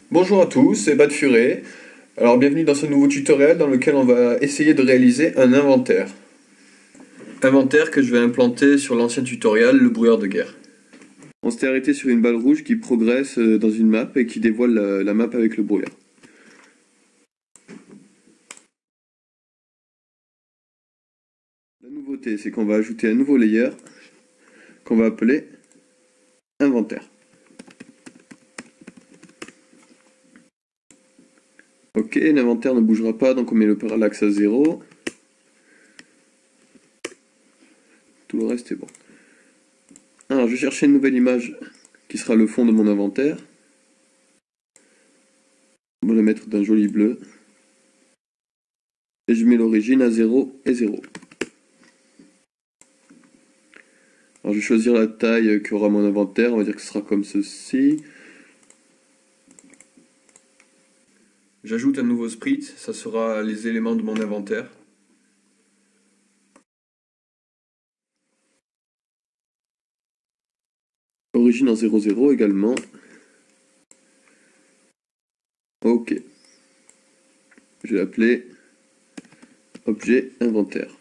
Bonjour à tous, c'est Bad Furet. Alors bienvenue dans ce nouveau tutoriel dans lequel on va essayer de réaliser un inventaire. Inventaire que je vais implanter sur l'ancien tutoriel, le brouillard de guerre. On s'était arrêté sur une balle rouge qui progresse dans une map et qui dévoile la map avec le brouillard. La nouveauté, c'est qu'on va ajouter un nouveau layer qu'on va appeler inventaire. Ok, l'inventaire ne bougera pas, donc on met le parallaxe à 0. Tout le reste est bon. Alors, je vais chercher une nouvelle image qui sera le fond de mon inventaire. On va la mettre d'un joli bleu. Et je mets l'origine à 0 et 0. Alors, je vais choisir la taille qu'aura mon inventaire. On va dire que ce sera comme ceci. J'ajoute un nouveau sprite, ça sera les éléments de mon inventaire. Origine en 00 également. Ok. Je vais l'appeler objet inventaire.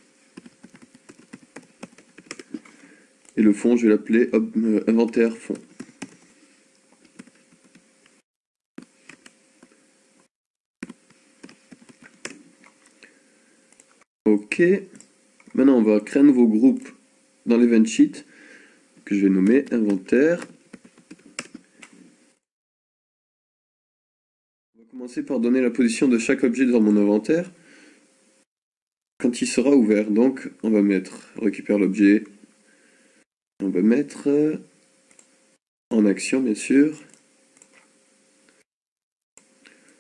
Et le fond, je vais l'appeler inventaire fond. Ok. Maintenant, on va créer un nouveau groupe dans l'event sheet que je vais nommer inventaire. On va commencer par donner la position de chaque objet dans mon inventaire quand il sera ouvert. Donc, on va mettre récupère l'objet. On va mettre en action, bien sûr,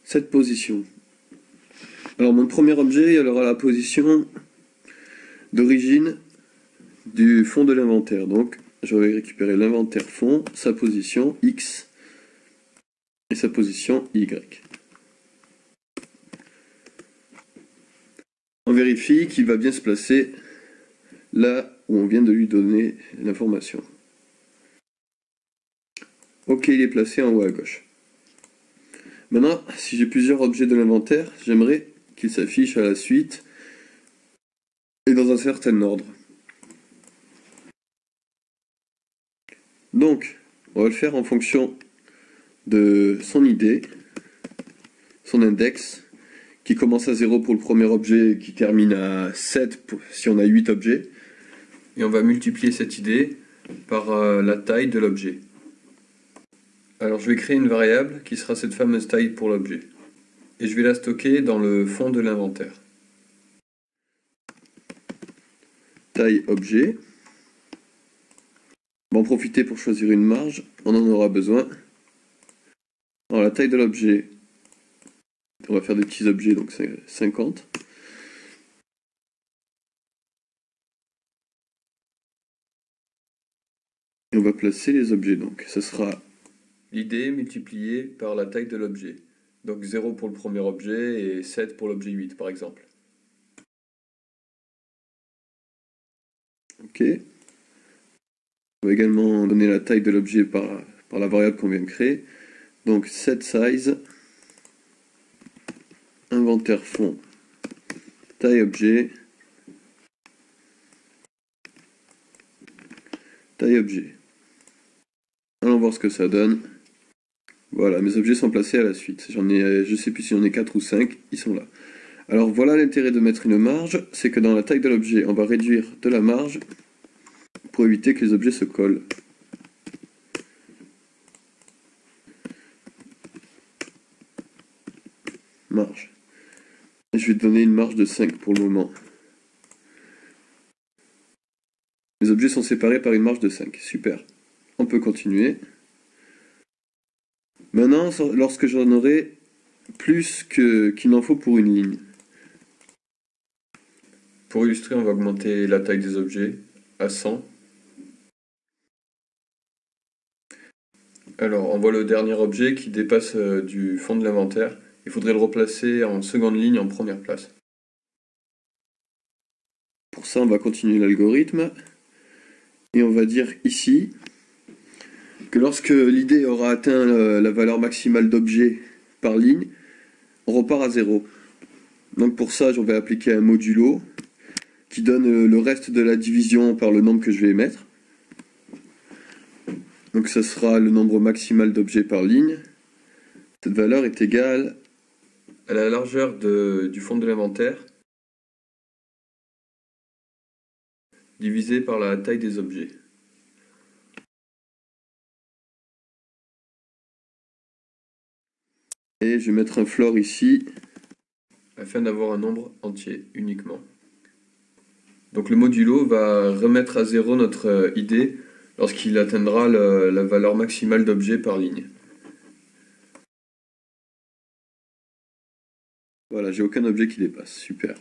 cette position. Alors, mon premier objet, il aura la position d'origine du fond de l'inventaire. Donc, je vais récupérer l'inventaire fond, sa position X et sa position Y. On vérifie qu'il va bien se placer là où on vient de lui donner l'information. Ok, il est placé en haut à gauche. Maintenant, si j'ai plusieurs objets de l'inventaire, j'aimerais qu'ils s'affichent à la suite et dans un certain ordre. Donc, on va le faire en fonction de son ID, son index, qui commence à 0 pour le premier objet et qui termine à 7 si on a 8 objets. Et on va multiplier cette ID par la taille de l'objet. Alors je vais créer une variable qui sera cette fameuse taille pour l'objet. Et je vais la stocker dans le fond de l'inventaire. Taille objet. On va en profiter pour choisir une marge, on en aura besoin. Alors la taille de l'objet, on va faire des petits objets, donc c'est 50. Et on va placer les objets, donc ce sera l'id multiplié par la taille de l'objet. Donc 0 pour le premier objet et 7 pour l'objet 8 par exemple. Ok. On va également donner la taille de l'objet par la variable qu'on vient de créer. Donc setSize, inventaire fond, taille objet, taille objet. Allons voir ce que ça donne. Voilà, mes objets sont placés à la suite. Je sais plus si j'en ai 4 ou 5, ils sont là. Alors voilà l'intérêt de mettre une marge, c'est que dans la taille de l'objet, on va réduire de la marge pour éviter que les objets se collent. Marge. Et je vais donner une marge de 5 pour le moment. Les objets sont séparés par une marge de 5. Super. On peut continuer. Maintenant, lorsque j'en aurai plus qu'il n'en faut pour une ligne. Pour illustrer, on va augmenter la taille des objets à 100. Alors, on voit le dernier objet qui dépasse du fond de l'inventaire. Il faudrait le replacer en seconde ligne en première place. ça, on va continuer l'algorithme. Et on va dire ici que lorsque l'idée aura atteint la valeur maximale d'objets par ligne, on repart à 0. Donc pour ça, je vais appliquer un modulo qui donne le reste de la division par le nombre que je vais émettre. Donc ça sera le nombre maximal d'objets par ligne. Cette valeur est égale à la largeur du fond de l'inventaire divisé par la taille des objets. Et je vais mettre un floor ici afin d'avoir un nombre entier uniquement. Donc le modulo va remettre à 0 notre ID lorsqu'il atteindra la valeur maximale d'objets par ligne. Voilà, j'ai aucun objet qui dépasse, super.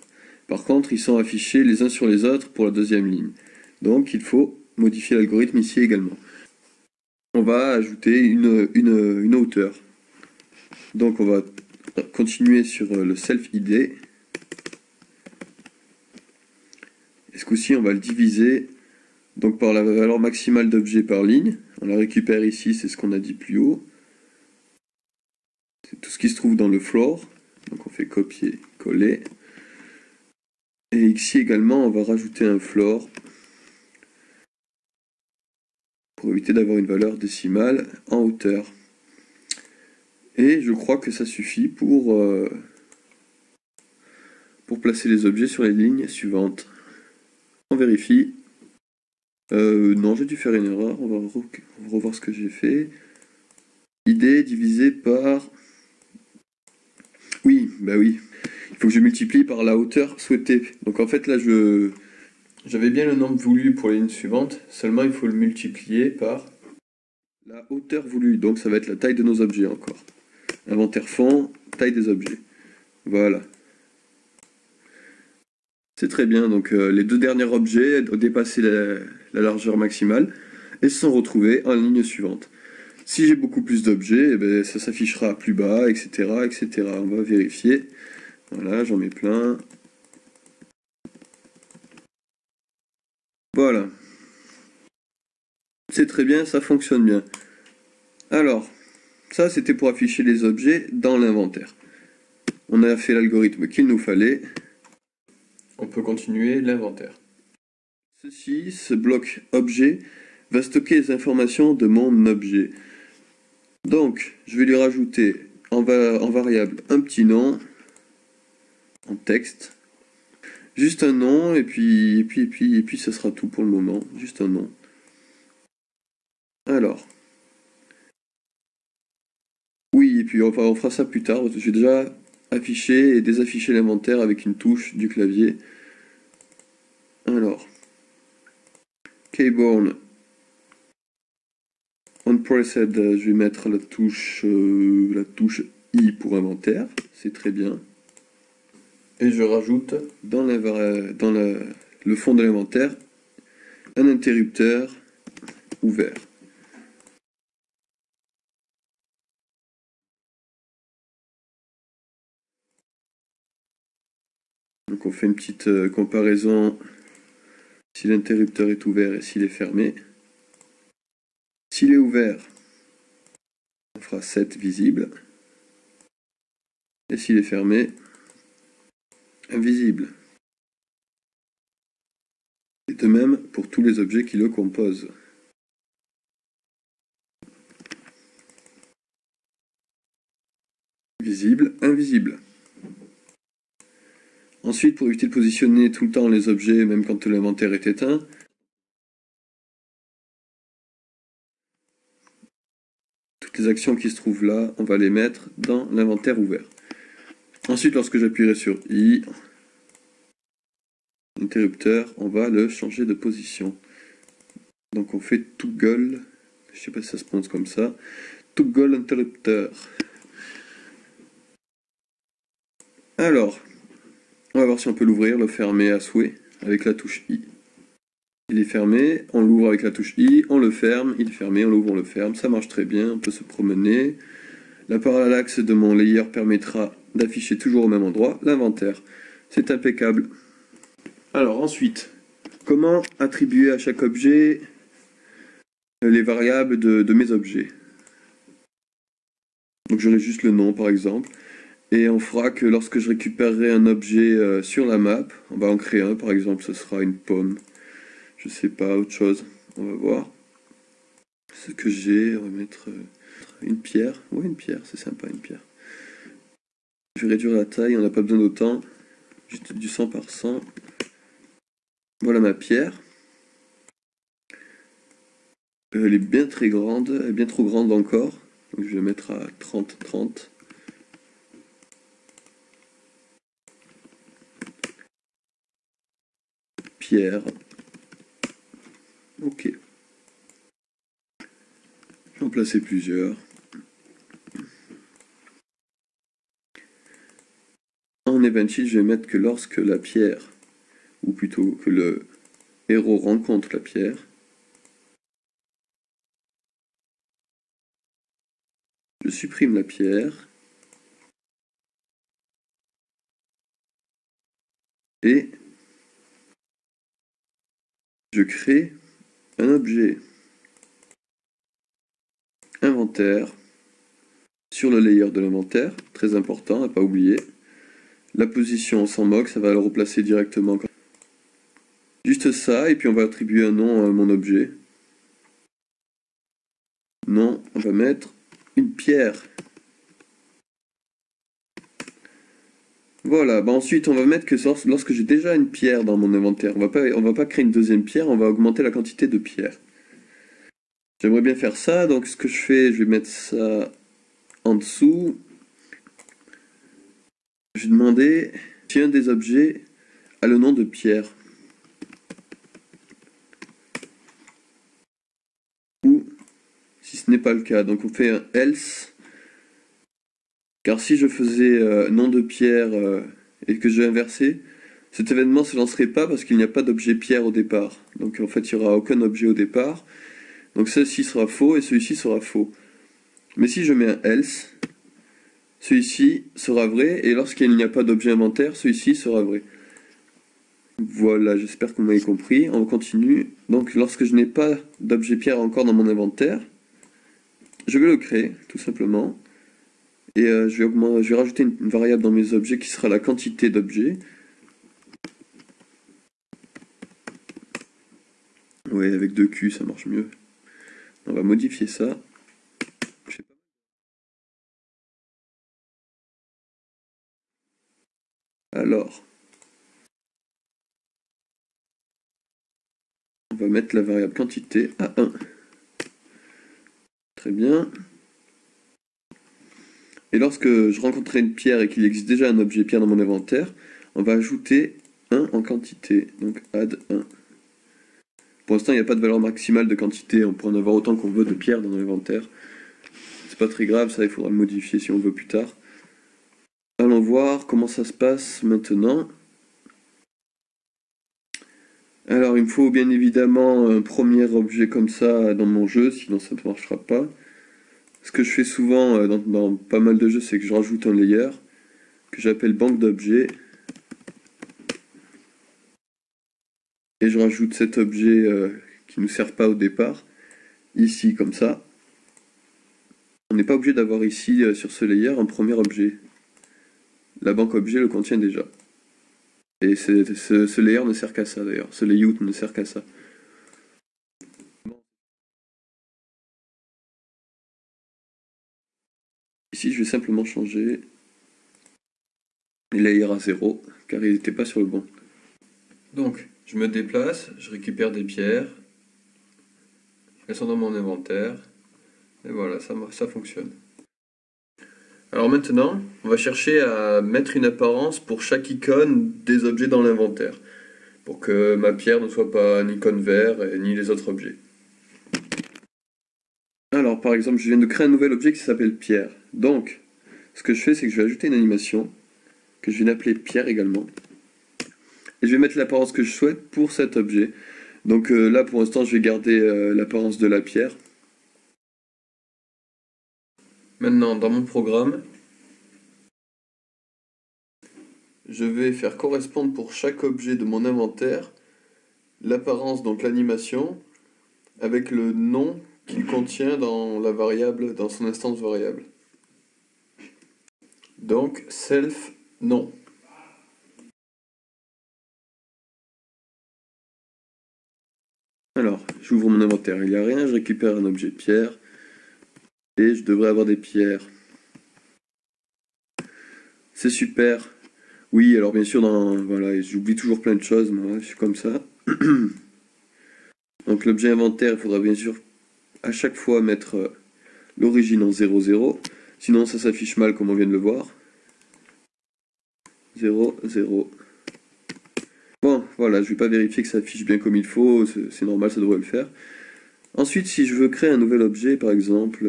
Par contre, ils sont affichés les uns sur les autres pour la deuxième ligne. Donc il faut modifier l'algorithme ici également. On va ajouter une hauteur. Donc on va continuer sur le self-id. Et ce coup-ci, on va le diviser donc par la valeur maximale d'objets par ligne. On la récupère ici, c'est ce qu'on a dit plus haut. C'est tout ce qui se trouve dans le floor. Donc on fait copier, coller. Et ici également, on va rajouter un floor pour éviter d'avoir une valeur décimale en hauteur. Et je crois que ça suffit pour placer les objets sur les lignes suivantes. On vérifie. Non, j'ai dû faire une erreur. On va revoir ce que j'ai fait. ID divisé par... Oui, bah oui. Il faut que je multiplie par la hauteur souhaitée. Donc en fait là, j'avais bien le nombre voulu pour les lignes suivantes. Seulement il faut le multiplier par la hauteur voulue. Donc ça va être la taille de nos objets encore. Inventaire fond, taille des objets. Voilà. C'est très bien, donc les deux derniers objets ont dépassé la largeur maximale et se sont retrouvés en ligne suivante. Si j'ai beaucoup plus d'objets, eh ben, ça s'affichera plus bas, etc., etc. On va vérifier. Voilà, j'en mets plein. Voilà. C'est très bien, ça fonctionne bien. Alors, ça c'était pour afficher les objets dans l'inventaire. On a fait l'algorithme qu'il nous fallait. On peut continuer l'inventaire. Ce bloc objet, va stocker les informations de mon objet. Donc, je vais lui rajouter en variable un petit nom, en texte, juste un nom, et puis ce sera tout pour le moment, juste un nom. Alors, oui, et puis on fera ça plus tard, j'ai déjà affiché et désaffiché l'inventaire avec une touche du clavier. Alors, keyboard onPressed, je vais mettre la touche I pour inventaire, c'est très bien. Et je rajoute dans le fond de l'inventaire un interrupteur ouvert. Donc on fait une petite comparaison si l'interrupteur est ouvert et s'il est fermé. S'il est ouvert, on fera 7 visible. Et s'il est fermé, invisible. Et de même pour tous les objets qui le composent. Visible, invisible. Ensuite, pour éviter de positionner tout le temps les objets, même quand l'inventaire est éteint, toutes les actions qui se trouvent là, on va les mettre dans l'inventaire ouvert. Ensuite, lorsque j'appuierai sur I, l'interrupteur, on va le changer de position. Donc on fait toggle, je ne sais pas si ça se prononce comme ça, toggle interrupteur. Alors, on va voir si on peut l'ouvrir, le fermer à souhait avec la touche I. Il est fermé, on l'ouvre avec la touche I, on le ferme, il est fermé, on l'ouvre, on le ferme, ça marche très bien, on peut se promener. La parallaxe de mon layer permettra d'afficher toujours au même endroit l'inventaire. C'est impeccable. Alors ensuite, comment attribuer à chaque objet les variables de mes objets. Donc j'aurai juste le nom par exemple. Et on fera que lorsque je récupérerai un objet sur la map, on va en créer un par exemple, ce sera une pomme. Je sais pas, autre chose. On va voir. Ce que j'ai, on va mettre une pierre. Ouais, une pierre, c'est sympa une pierre. Je vais réduire la taille, on n'a pas besoin d'autant. Juste du 100 par 100. Voilà ma pierre. Elle est bien très grande, elle est bien trop grande encore. Donc je vais mettre à 30-30. Pierre. Ok. Je vais en placer plusieurs. En event sheet, je vais mettre que lorsque la pierre, ou plutôt que le héros rencontre la pierre, je supprime la pierre et je crée un objet inventaire sur le layer de l'inventaire, très important à ne pas oublier. La position sans mock, ça va le replacer directement. Juste ça, et puis on va attribuer un nom à mon objet. Nom, on va mettre une pierre. Voilà, bah ensuite on va mettre que lorsque j'ai déjà une pierre dans mon inventaire, on va pas créer une deuxième pierre, on va augmenter la quantité de pierres. J'aimerais bien faire ça, donc ce que je fais, je vais mettre ça en dessous. Je vais demander si un des objets a le nom de pierre. Ou si ce n'est pas le cas, donc on fait un else. Car si je faisais nom de pierre et que je inversais, cet événement ne se lancerait pas parce qu'il n'y a pas d'objet pierre au départ. Donc en fait il n'y aura aucun objet au départ. Donc ceci sera faux et celui-ci sera faux. Mais si je mets un else, celui-ci sera vrai et lorsqu'il n'y a pas d'objet inventaire, celui-ci sera vrai. Voilà, j'espère que vous m'avez compris. On continue. Donc lorsque je n'ai pas d'objet pierre encore dans mon inventaire, je vais le créer tout simplement. Et je vais rajouter une variable dans mes objets qui sera la quantité d'objets. Ouais, avec 2Q, ça marche mieux. On va modifier ça. Alors, on va mettre la variable quantité à 1. Très bien. Et lorsque je rencontrerai une pierre et qu'il existe déjà un objet pierre dans mon inventaire, on va ajouter 1 en quantité. Donc add 1. Pour l'instant, il n'y a pas de valeur maximale de quantité. On peut en avoir autant qu'on veut de pierres dans l'inventaire. C'est pas très grave, ça, il faudra le modifier si on veut plus tard. Allons voir comment ça se passe maintenant. Alors, il me faut bien évidemment un premier objet comme ça dans mon jeu, sinon ça ne marchera pas. Ce que je fais souvent dans pas mal de jeux, c'est que je rajoute un layer que j'appelle banque d'objets. Et je rajoute cet objet qui ne nous sert pas au départ, ici comme ça. On n'est pas obligé d'avoir ici sur ce layer un premier objet. La banque objet le contient déjà. Et ce layer ne sert qu'à ça d'ailleurs, ce layout ne sert qu'à ça. Ici je vais simplement changer les layers à 0, car il n'était pas sur le bon. Donc, je me déplace, je récupère des pierres, elles sont dans mon inventaire, et voilà, ça fonctionne. Alors maintenant, on va chercher à mettre une apparence pour chaque icône des objets dans l'inventaire, pour que ma pierre ne soit pas un icône vert ni les autres objets. Alors par exemple, je viens de créer un nouvel objet qui s'appelle pierre. Donc, ce que je fais, c'est que je vais ajouter une animation, que je vais appeler pierre également. Et je vais mettre l'apparence que je souhaite pour cet objet. Donc là, pour l'instant, je vais garder l'apparence de la pierre. Maintenant, dans mon programme, je vais faire correspondre pour chaque objet de mon inventaire l'apparence, donc l'animation, avec le nom qu'il contient dans la variable, dans son instance variable. Donc self nom. Alors, j'ouvre mon inventaire, il n'y a rien, je récupère un objet de pierre, et je devrais avoir des pierres. C'est super. Oui, alors bien sûr, voilà, j'oublie toujours plein de choses, moi, je suis comme ça. Donc l'objet inventaire, il faudra bien sûr à chaque fois mettre l'origine en 00, sinon ça s'affiche mal comme on vient de le voir. 0, 0. Bon, voilà, je vais pas vérifier que ça affiche bien comme il faut, c'est normal, ça devrait le faire. Ensuite, si je veux créer un nouvel objet, par exemple,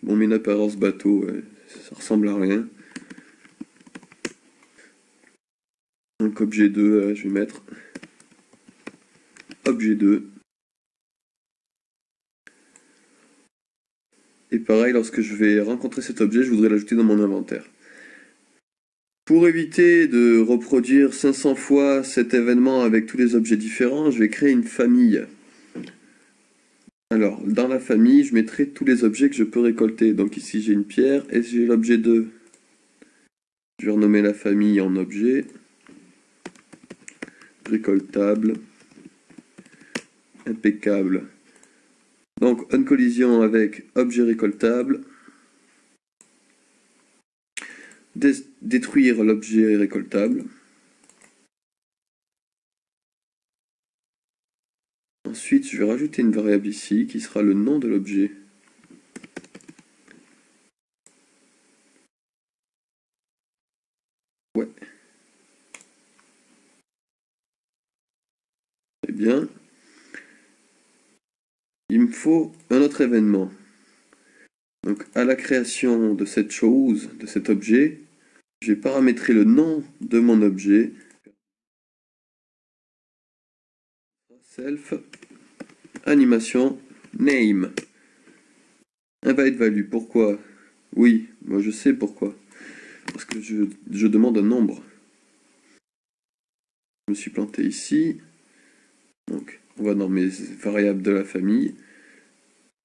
on met une apparence bateau, ça ressemble à rien. Donc objet 2, je vais mettre objet 2. Et pareil, lorsque je vais rencontrer cet objet, je voudrais l'ajouter dans mon inventaire. Pour éviter de reproduire 500 fois cet événement avec tous les objets différents, je vais créer une famille. Alors, dans la famille, je mettrai tous les objets que je peux récolter. Donc ici, j'ai une pierre et j'ai l'objet 2. Je vais renommer la famille en objet. Récoltable. Impeccable. Donc, on collision avec objet récoltable. Détruire l'objet récoltable. Ensuite, je vais rajouter une variable ici qui sera le nom de l'objet. Ouais. Très bien. Il me faut un autre événement. Donc, à la création de cette chose, de cet objet, je vais paramétrer le nom de mon objet. Self, animation, name. Invalid value. Pourquoi? Oui, moi je sais pourquoi. Parce que je demande un nombre. Je me suis planté ici. Donc, on va dans mes variables de la famille.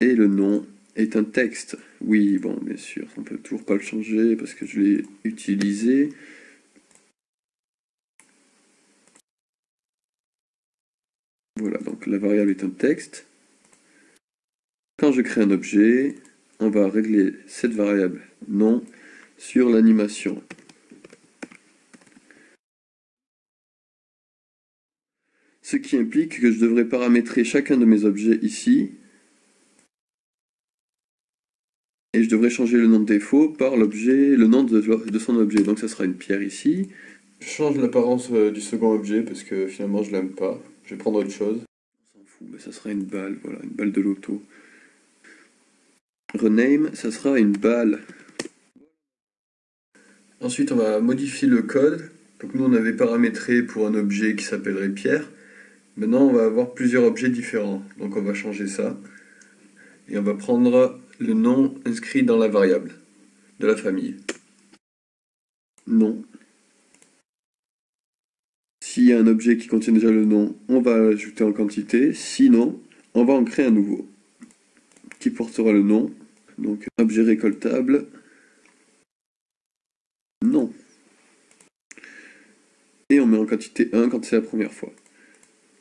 Et le nom est un texte. Oui, bon, bien sûr, on peut toujours pas le changer parce que je l'ai utilisé. Voilà, donc la variable est un texte. Quand je crée un objet, on va régler cette variable nom sur l'animation. Ce qui implique que je devrais paramétrer chacun de mes objets ici. Et je devrais changer le nom de défaut par l'objet, le nom de son objet. Donc ça sera une pierre ici. Je change l'apparence du second objet parce que finalement je l'aime pas. Je vais prendre autre chose. On s'en fout, mais ça sera une balle, voilà, une balle de loto. Rename, ça sera une balle. Ensuite on va modifier le code. Donc nous on avait paramétré pour un objet qui s'appellerait pierre. Maintenant on va avoir plusieurs objets différents. Donc on va changer ça. Et on va prendre le nom inscrit dans la variable de la famille. Nom. S'il y a un objet qui contient déjà le nom, on va l'ajouter en quantité. Sinon, on va en créer un nouveau qui portera le nom. Donc, objet récoltable. Nom. Et on met en quantité 1 quand c'est la première fois.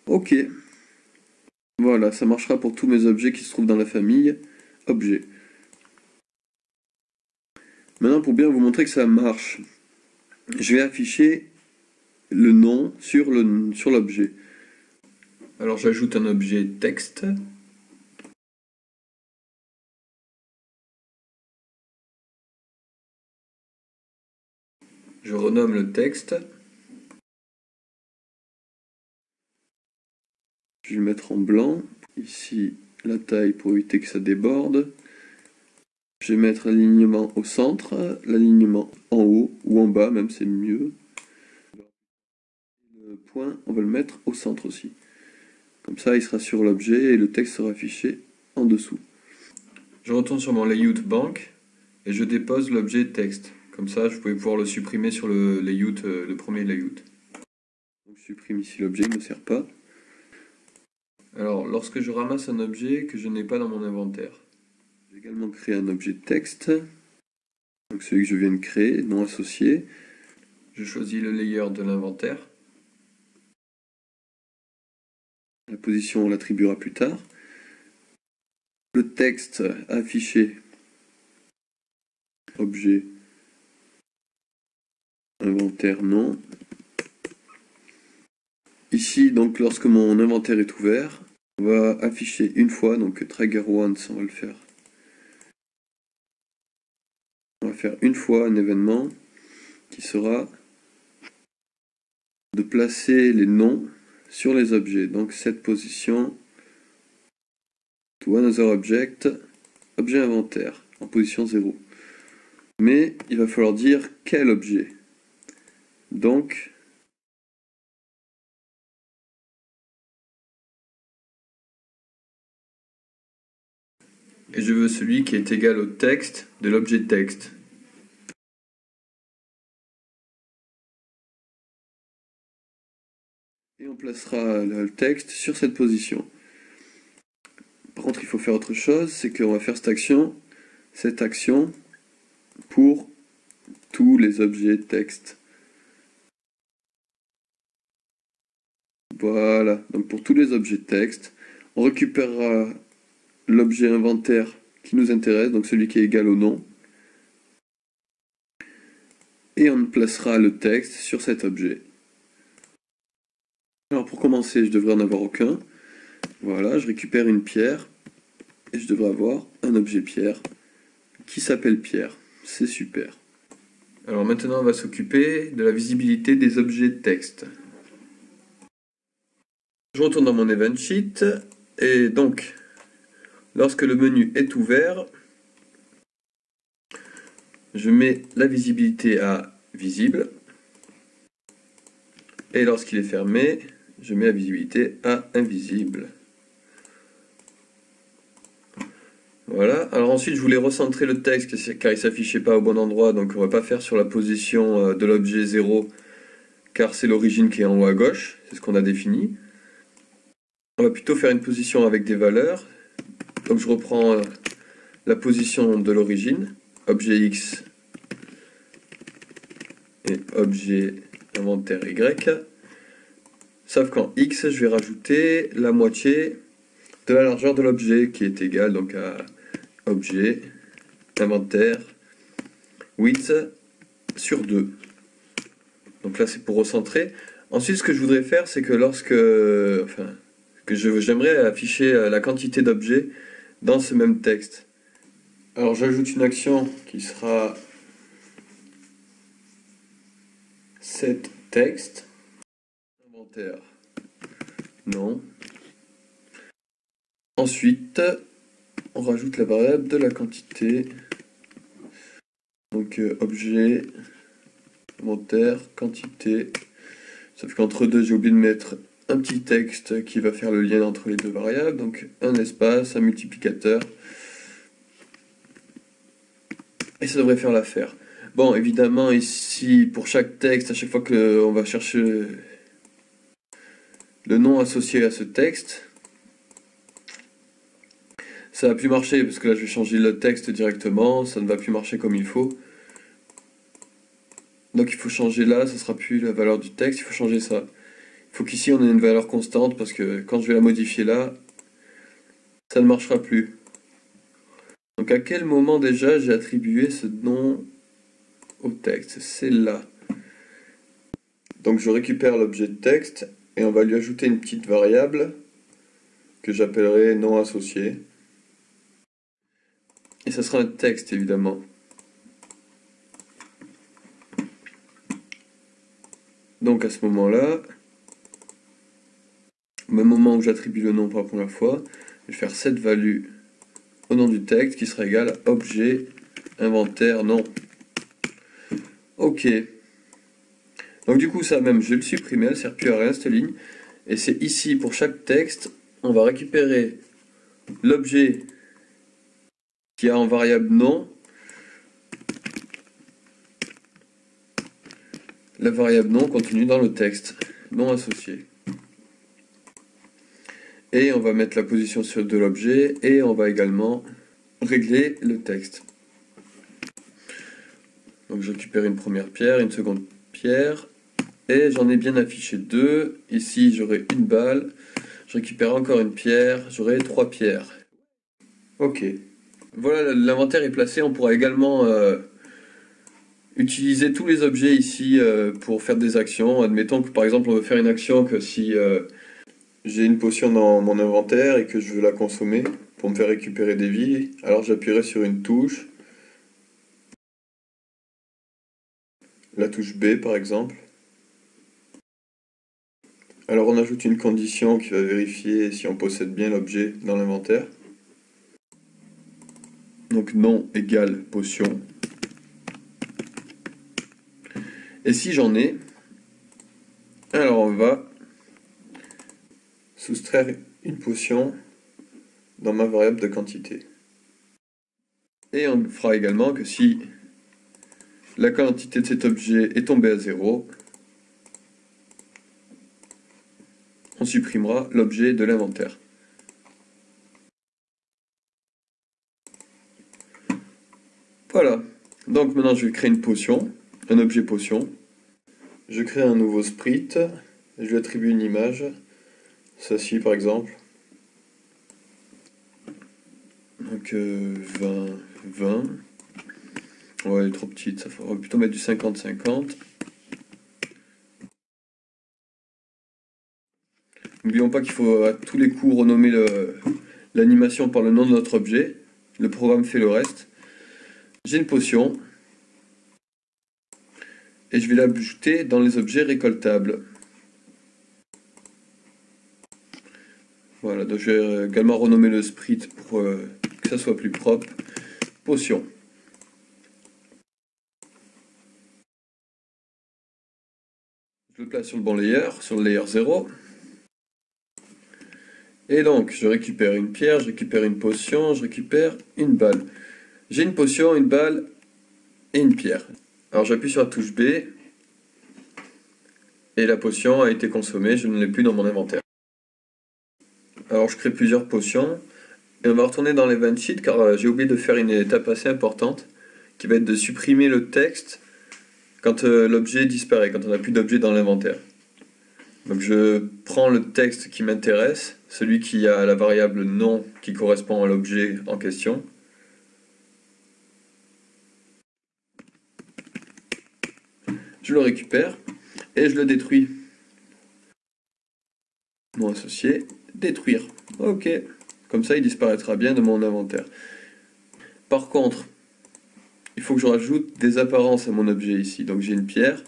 Ok. Voilà, ça marchera pour tous mes objets qui se trouvent dans la famille objet. Maintenant, pour bien vous montrer que ça marche, je vais afficher le nom sur l'objet. Alors j'ajoute un objet texte. Je renomme le texte. Je vais le mettre en blanc. Ici, la taille pour éviter que ça déborde. Je vais mettre l'alignement au centre, l'alignement en haut ou en bas, même c'est mieux. Le point, on va le mettre au centre aussi. Comme ça, il sera sur l'objet et le texte sera affiché en dessous. Je retourne sur mon layout banque et je dépose l'objet texte. Comme ça, je pouvais pouvoir le supprimer sur le layout, le premier layout. Donc, je supprime ici l'objet, il ne me sert pas. Alors, lorsque je ramasse un objet que je n'ai pas dans mon inventaire. J'ai également créé un objet de texte. Donc celui que je viens de créer, non associé. Je choisis le layer de l'inventaire. La position, on l'attribuera plus tard. Le texte affiché, objet, inventaire, non. Ici, donc, lorsque mon inventaire est ouvert, on va afficher une fois, donc trigger once, on va le faire. On va faire une fois un événement qui sera de placer les noms sur les objets. Donc cette position, to another object, objet inventaire, en position 0. Mais il va falloir dire quel objet. Donc, et je veux celui qui est égal au texte de l'objet texte. et on placera le texte sur cette position. Par contre, il faut faire autre chose, c'est qu'on va faire cette action pour tous les objets texte. Voilà, donc pour tous les objets texte, on récupérera l'objet inventaire qui nous intéresse, donc celui qui est égal au nom, et on placera le texte sur cet objet. Alors pour commencer, je devrais en avoir aucun. Voilà, je récupère une pierre, et je devrais avoir un objet pierre qui s'appelle pierre. C'est super. Alors maintenant, on va s'occuper de la visibilité des objets texte. Je retourne dans mon event sheet, et donc, lorsque le menu est ouvert, je mets la visibilité à visible, et lorsqu'il est fermé, je mets la visibilité à invisible. Voilà, alors ensuite je voulais recentrer le texte car il ne s'affichait pas au bon endroit, donc on va pas faire sur la position de l'objet 0 car c'est l'origine qui est en haut à gauche, c'est ce qu'on a défini. On va plutôt faire une position avec des valeurs, donc je reprends la position de l'origine, objet X et objet inventaire Y, sauf qu'en X je vais rajouter la moitié de la largeur de l'objet qui est égale donc à objet inventaire width sur 2. Donc là c'est pour recentrer. Ensuite ce que je voudrais faire c'est que j'aimerais afficher la quantité d'objets dans ce même texte. Alors j'ajoute une action qui sera set text inventaire non. Ensuite on rajoute la variable de la quantité, donc objet inventaire quantité, sauf qu'entre deux j'ai oublié de mettre un petit texte qui va faire le lien entre les deux variables, donc un espace, un multiplicateur, et ça devrait faire l'affaire. Bon, évidemment ici pour chaque texte, à chaque fois qu'on va chercher le nom associé à ce texte, ça va plus marcher parce que là je vais changer le texte directement, ça ne va plus marcher comme il faut. Donc il faut changer là, ça sera plus la valeur du texte, il faut changer ça. Il faut qu'ici on ait une valeur constante parce que quand je vais la modifier là, ça ne marchera plus. Donc à quel moment déjà j'ai attribué ce nom au texte? C'est là. Donc je récupère l'objet de texte et on va lui ajouter une petite variable que j'appellerai nom associé. Et ça sera un texte évidemment. Donc à ce moment-là, au même moment où j'attribue le nom pour la première fois, je vais faire cette value au nom du texte qui sera égal à objet inventaire nom. Ok. Donc du coup ça même je vais le supprimer, elle ne sert plus à rien cette ligne. Et c'est ici pour chaque texte, on va récupérer l'objet qui a en variable nom la variable non contenue dans le texte, non associé. Et on va mettre la position de l'objet et on va également régler le texte. Donc je récupère une première pierre, une seconde pierre, et j'en ai bien affiché 2. Ici j'aurai une balle, je récupère encore une pierre, j'aurai 3 pierres. Ok. Voilà, l'inventaire est placé, on pourra également utiliser tous les objets ici pour faire des actions. Admettons que par exemple on veut faire une action que si j'ai une potion dans mon inventaire et que je veux la consommer pour me faire récupérer des vies, alors j'appuierai sur une touche. La touche B par exemple. Alors on ajoute une condition qui va vérifier si on possède bien l'objet dans l'inventaire. Donc non égale potion. Et si j'en ai, alors on va soustraire une potion dans ma variable de quantité. Et on fera également que si la quantité de cet objet est tombée à 0, on supprimera l'objet de l'inventaire. Voilà. Donc maintenant je vais créer une potion, un objet potion. Je crée un nouveau sprite, je lui attribue une image, celle-ci par exemple. Donc 20. Ouais, elle est trop petite, ça faudra plutôt mettre du 50-50. N'oublions pas qu'il faut à tous les coups renommer l'animation par le nom de notre objet. Le programme fait le reste. J'ai une potion. Et je vais l'ajouter dans les objets récoltables. Voilà, donc je vais également renommer le sprite pour que ça soit plus propre. Potion. Je le place sur le bon layer, sur le layer 0. Et donc, je récupère une pierre, je récupère une potion, je récupère une balle. J'ai une potion, une balle et une pierre. Alors j'appuie sur la touche B. Et la potion a été consommée, je ne l'ai plus dans mon inventaire. Alors je crée plusieurs potions. Et on va retourner dans l'event sheet car j'ai oublié de faire une étape assez importante qui va être de supprimer le texte quand l'objet disparaît, quand on n'a plus d'objet dans l'inventaire. Donc je prends le texte qui m'intéresse, celui qui a la variable nom qui correspond à l'objet en question. Je le récupère et je le détruis. Non associé, détruire. Ok, comme ça il disparaîtra bien de mon inventaire. Par contre, il faut que je rajoute des apparences à mon objet ici. Donc j'ai une pierre,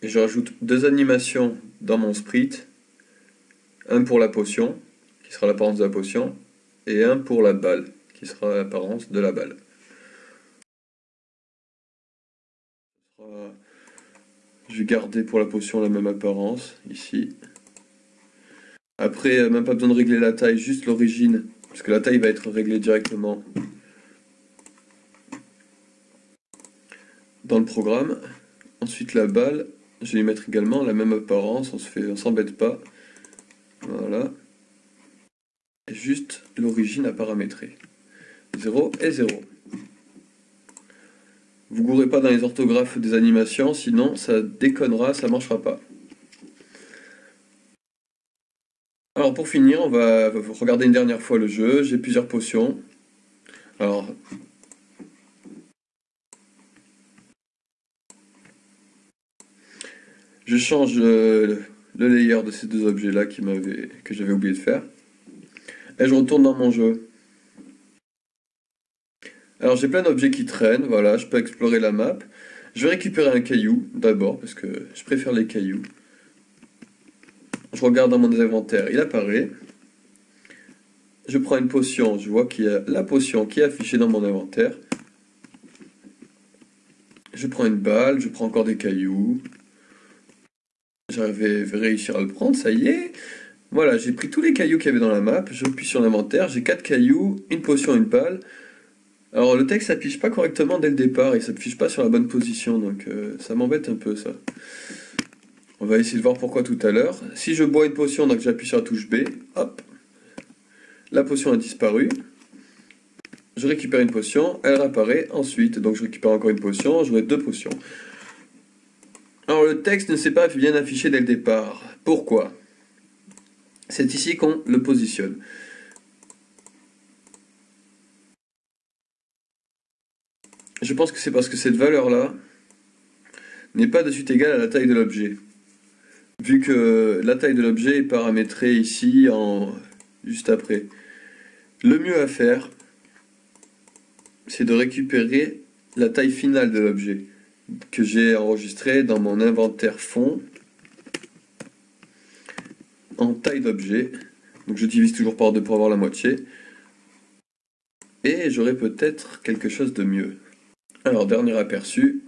et je rajoute 2 animations dans mon sprite. Un pour la potion, qui sera l'apparence de la potion, et un pour la balle, qui sera l'apparence de la balle. Je vais garder pour la potion la même apparence, ici. Après, même pas besoin de régler la taille, juste l'origine, parce que la taille va être réglée directement dans le programme. Ensuite la balle, je vais y mettre également la même apparence, on s'embête pas. Voilà. Et juste l'origine à paramétrer. 0 et 0. Vous gourrez pas dans les orthographes des animations, sinon ça déconnera, ça marchera pas. Alors pour finir, on va regarder une dernière fois le jeu. J'ai plusieurs potions. Alors, je change le layer de ces deux objets-là que j'avais oublié de faire. Et je retourne dans mon jeu. Alors j'ai plein d'objets qui traînent, voilà, je peux explorer la map. Je vais récupérer un caillou d'abord, parce que je préfère les cailloux. Je regarde dans mon inventaire, il apparaît. Je prends une potion, je vois qu'il y a la potion qui est affichée dans mon inventaire. Je prends une balle, je prends encore des cailloux. J'avais réussi à le prendre, ça y est. Voilà, j'ai pris tous les cailloux qu'il y avait dans la map, j'appuie sur l'inventaire, j'ai 4 cailloux, une potion, une balle. Alors le texte s'affiche pas correctement dès le départ, il s'affiche pas sur la bonne position, donc ça m'embête un peu ça. On va essayer de voir pourquoi tout à l'heure. Si je bois une potion, donc j'appuie sur la touche B, hop, la potion a disparu. Je récupère une potion, elle réapparaît ensuite, donc je récupère encore une potion, j'aurai 2 potions. Alors le texte ne s'est pas bien affiché dès le départ. Pourquoi? C'est ici qu'on le positionne. Je pense que c'est parce que cette valeur-là n'est pas de suite égale à la taille de l'objet. Vu que la taille de l'objet est paramétrée ici juste après. Le mieux à faire, c'est de récupérer la taille finale de l'objet que j'ai enregistré dans mon inventaire fond en taille d'objet. Donc je divise toujours par 2 pour avoir la moitié. Et j'aurai peut-être quelque chose de mieux. Alors, dernier aperçu.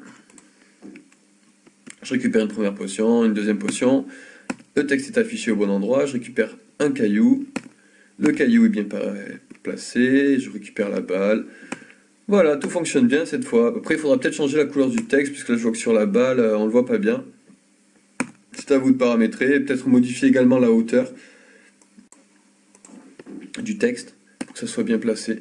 Je récupère une première potion, une deuxième potion. Le texte est affiché au bon endroit. Je récupère un caillou. Le caillou est bien placé. Je récupère la balle. Voilà, tout fonctionne bien cette fois. Après, il faudra peut-être changer la couleur du texte, puisque là, je vois que sur la balle, on le voit pas bien. C'est à vous de paramétrer. Peut-être modifier également la hauteur du texte, pour que ça soit bien placé.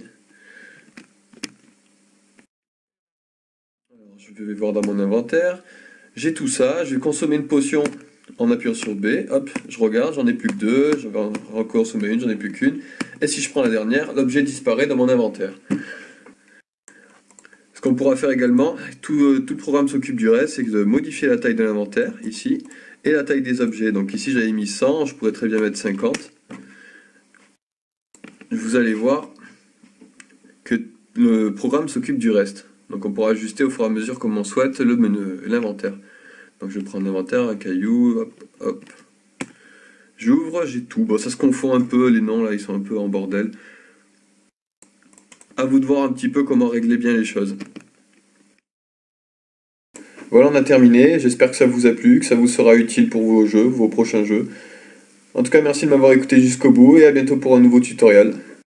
Alors, je vais voir dans mon inventaire. J'ai tout ça, je vais consommer une potion en appuyant sur B, hop, je regarde, j'en ai plus que 2, je vais en reconsommer une, j'en ai plus qu'une, et si je prends la dernière, l'objet disparaît dans mon inventaire. Ce qu'on pourra faire également, tout le programme s'occupe du reste, c'est de modifier la taille de l'inventaire, ici, et la taille des objets. Donc ici j'avais mis 100, je pourrais très bien mettre 50. Vous allez voir que le programme s'occupe du reste. Donc on pourra ajuster au fur et à mesure comme on souhaite l'inventaire. Donc je prends l'inventaire, un caillou, hop, hop. J'ouvre, j'ai tout. Bon, ça se confond un peu, les noms là, ils sont un peu en bordel. À vous de voir un petit peu comment régler bien les choses. Voilà, on a terminé. J'espère que ça vous a plu, que ça vous sera utile pour vos jeux, vos prochains jeux. En tout cas, merci de m'avoir écouté jusqu'au bout et à bientôt pour un nouveau tutoriel.